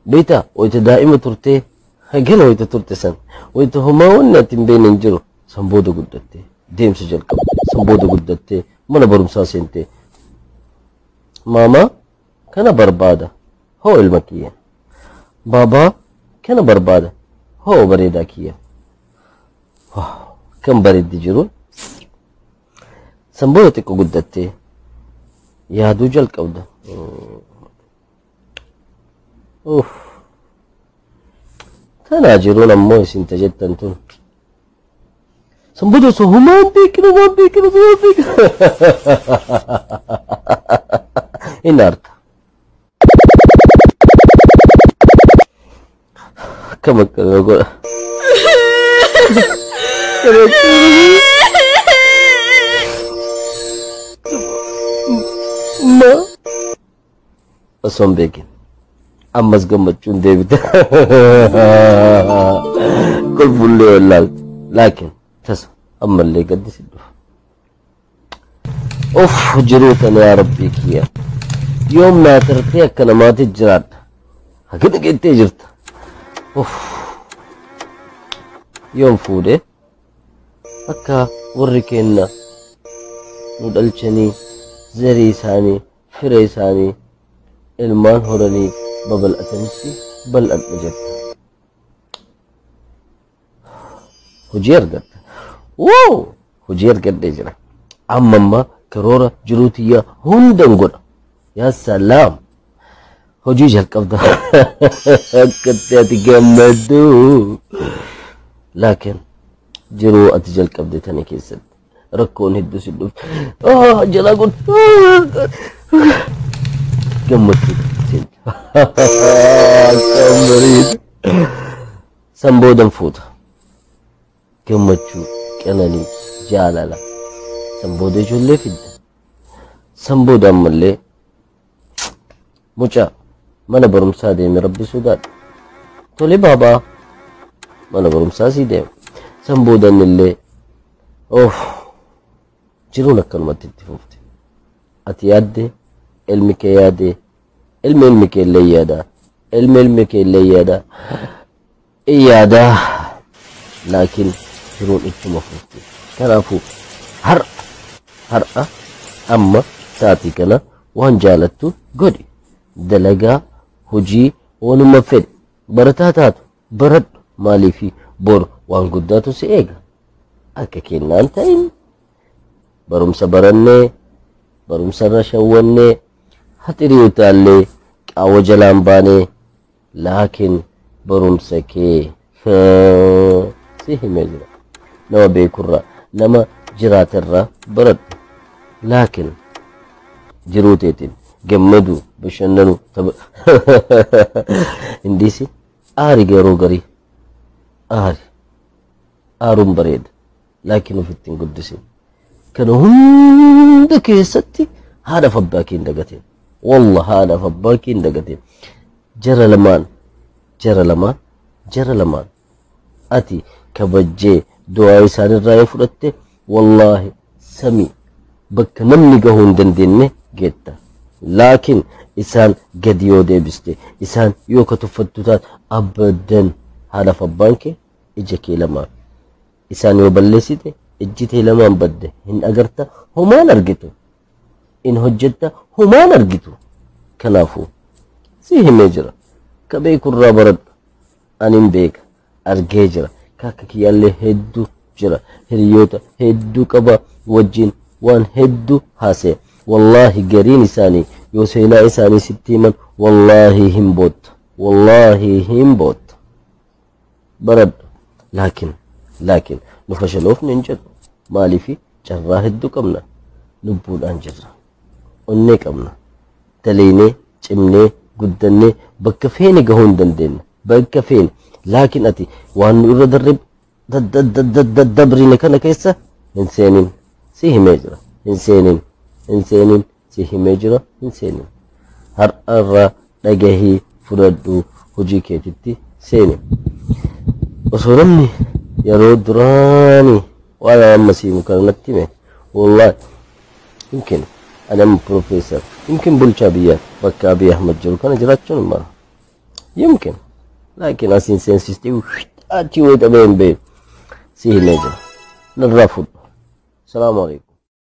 بيتا ويت دائما ترتي هجن ويت ترتي سن ويت هما ونتين بين انجرو سنبودو قدتي ديم سجل سنبودو قدتي من برمسا سنتي ماما كان بربادة هو المكية بابا كان بربادة هو بريدا كيا كم بريد جرون سنبودو تكو قدتي يا دوجل كودا اوف تناجرون اموي سنتجت انتون سنبودو سو ما بيكرو إنارت كم أقول ما أصلا بيكين أمس قمت شون ديفيد كل فولي ولا لكن تسا أما اللي قد سدوه اوف جروتنا يا ربي كيا يوم ما ترتيك كلمات الجراد هكذا قلت جرت اوف يوم فودي هكا وركينا ندلشني زري ساني فري ساني المان هورني ببل أتنسي بل أتنجت هجير قد واو هجير قد جرا أمما كرورة جروتية هندن يا سلام هجيج هالقبضة كتاتي جمدو لكن جرو أتجل قبضة تاني كيسد ركون هدو سدو جلا قول جمدو سنت مريض سنبودن فوت جمدو كناني جالالا سنبودة جولة فيدا سنبودة ملة مچا mana barumsaa deeme rabbi sodaadha tole baabaa mana barumsaa sii deeme san boodan illee oof jiruun akkanumatti itti fufte ati yaadde ilmi kee yaade ilmi kee illee yaada ilmi kee illee yaada yaada laakiin jiruun ittuma fufte kanaafuu har'a amma saatii kana waan jaalattu godhi dalagaa hojii waanuma fedhe barataa taatu baradhu maaliifi bor waan guddaatu si eega akka kennaan ta'in barumsa barannee barumsarra shawwannee hatirii utaallee qaawwa jalaan baanee laakiin barumsa kee si himee jira nama beekurraa nama jiraatarraa baradhu laakiin jiruu teetiin gammadu bashannanu indisi aari garuu garii aaruun bareeda laakiin ofittiin guddisin kana hunda keessatti haadhaaf abbaa kee hin dagatin walla haadhaaf abbaa kee hin dagatin jara lamaan ati kabajjee du'aa isaanirraa yoo fudhatte wallaahi samii bakka namni gahuu hin dandeenye geetta laakiin isaan gadi yoo deebiste isaan yoo ka tuffattu taate abadan haadhaaf abbaan kee ija kee lamaan isaan yoo balleessite ijji tee lamaan badde hin agarta homaan argitu in hojjetta homaan argitu kanaafuu si himee jira ka beekurraa baradhu anin beeka argee jira kakka kiyyaallee hedduu jira hiriyoota hedduu qaba wajjin waan hedduu haasee والله قرين إساني يوسينا إساني ستيمن والله هم بوت برد لكن نفشلوف ننجد مالي في جراه الدكمنا نبود أنجرا أنك أمنا تليني جمني قدني بكفيني قهون دندين بكفين لكن أتي وان يرد الرب دبريني كان كيسا إنسانين سيه ميجرا إنسانين سيه ميجرا إنسانين هر أرى نجاهي فردو هجي كيتتي سيني وصورمني يرود دراني وأنا مسيم كان نتيمه والله يمكن أنا بروفيسور يمكن بولشا بيا بكا أبي أحمد جرو كان جراتشون ما يمكن لكن أسين سينسيستي أتي ويت أبين بي سيه نجا نرفض. السلام عليكم.